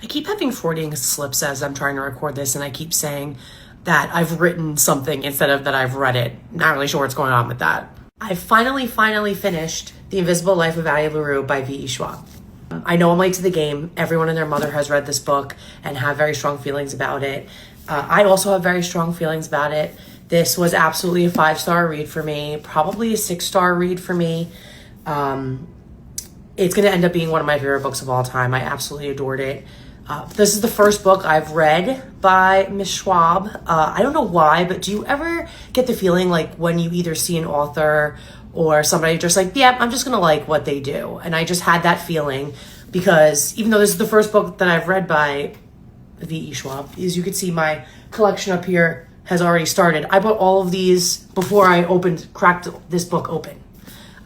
I keep having Freudian slips as I'm trying to record this, and I keep saying that I've written something instead of that I've read it. Not really sure what's going on with that. I finally finished The Invisible Life of Addie LaRue by V.E. Schwab. I know I'm late to the game. Everyone and their mother has read this book and have very strong feelings about it. I also have very strong feelings about it. This was absolutely a 5-star read for me, probably a 6-star read for me. It's going to end up being one of my favorite books of all time. I absolutely adored it. This is the first book I've read by Miss Schwab. I don't know why, but do you ever get the feeling like when you either see an author or somebody just like, yeah, I'm just going to like what they do. And I just had that feeling because even though this is the first book that I've read by V.E. Schwab, as you can see, my collection up here has already started. I bought all of these before I cracked this book open.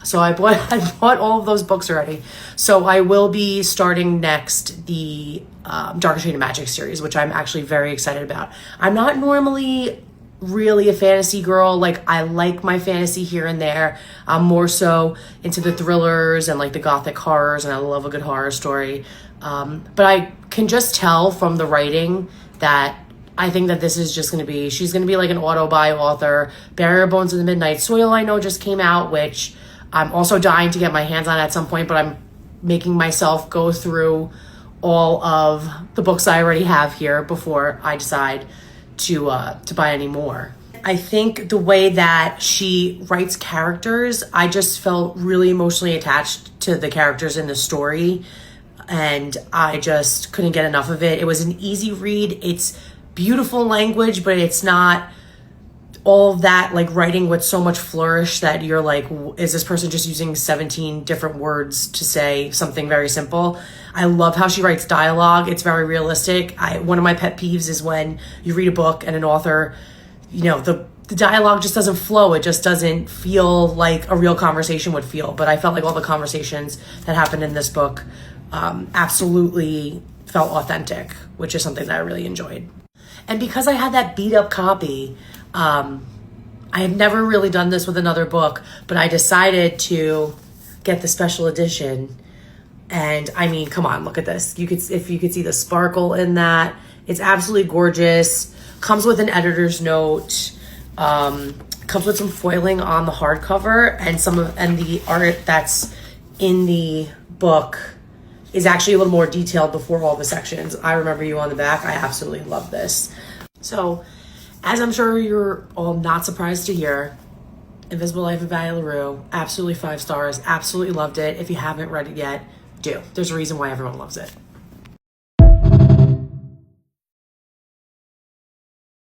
So I bought all of those books already. So I will be starting next the Darker Shade of Magic series, which I'm actually very excited about. I'm not normally really a fantasy girl. Like, I like my fantasy here and there. I'm more so into the thrillers and like the gothic horrors, and I love a good horror story. But I can just tell from the writing that I think that this is just going to be, she's going to be like an auto-buy author. Barrier Bones of the Midnight Soil, I know, just came out, which I'm also dying to get my hands on at some point, but I'm making myself go through all of the books I already have here before I decide to buy any more. I think the way that she writes characters, I just felt really emotionally attached to the characters in the story, and I just couldn't get enough of it. It was an easy read. It's beautiful language, but it's not all of that like writing with so much flourish that you're like, is this person just using 17 different words to say something very simple? I love how she writes dialogue. It's very realistic. One of my pet peeves is when you read a book and an author, you know, the dialogue just doesn't flow. It just doesn't feel like a real conversation would feel. But I felt like all the conversations that happened in this book absolutely felt authentic, which is something that I really enjoyed. And because I had that beat up copy, I had never really done this with another book, but I decided to get the special edition. And I mean, come on, look at this. If you could see the sparkle in that, it's absolutely gorgeous. Comes with an editor's note. Comes with some foiling on the hardcover, and the art that's in the book is actually a little more detailed before all the sections. I Remember You on the back. I absolutely love this. So, as I'm sure you're all not surprised to hear, Invisible Life of Addie LaRue, absolutely 5 stars, absolutely loved it. If you haven't read it yet, do. There's a reason why everyone loves it.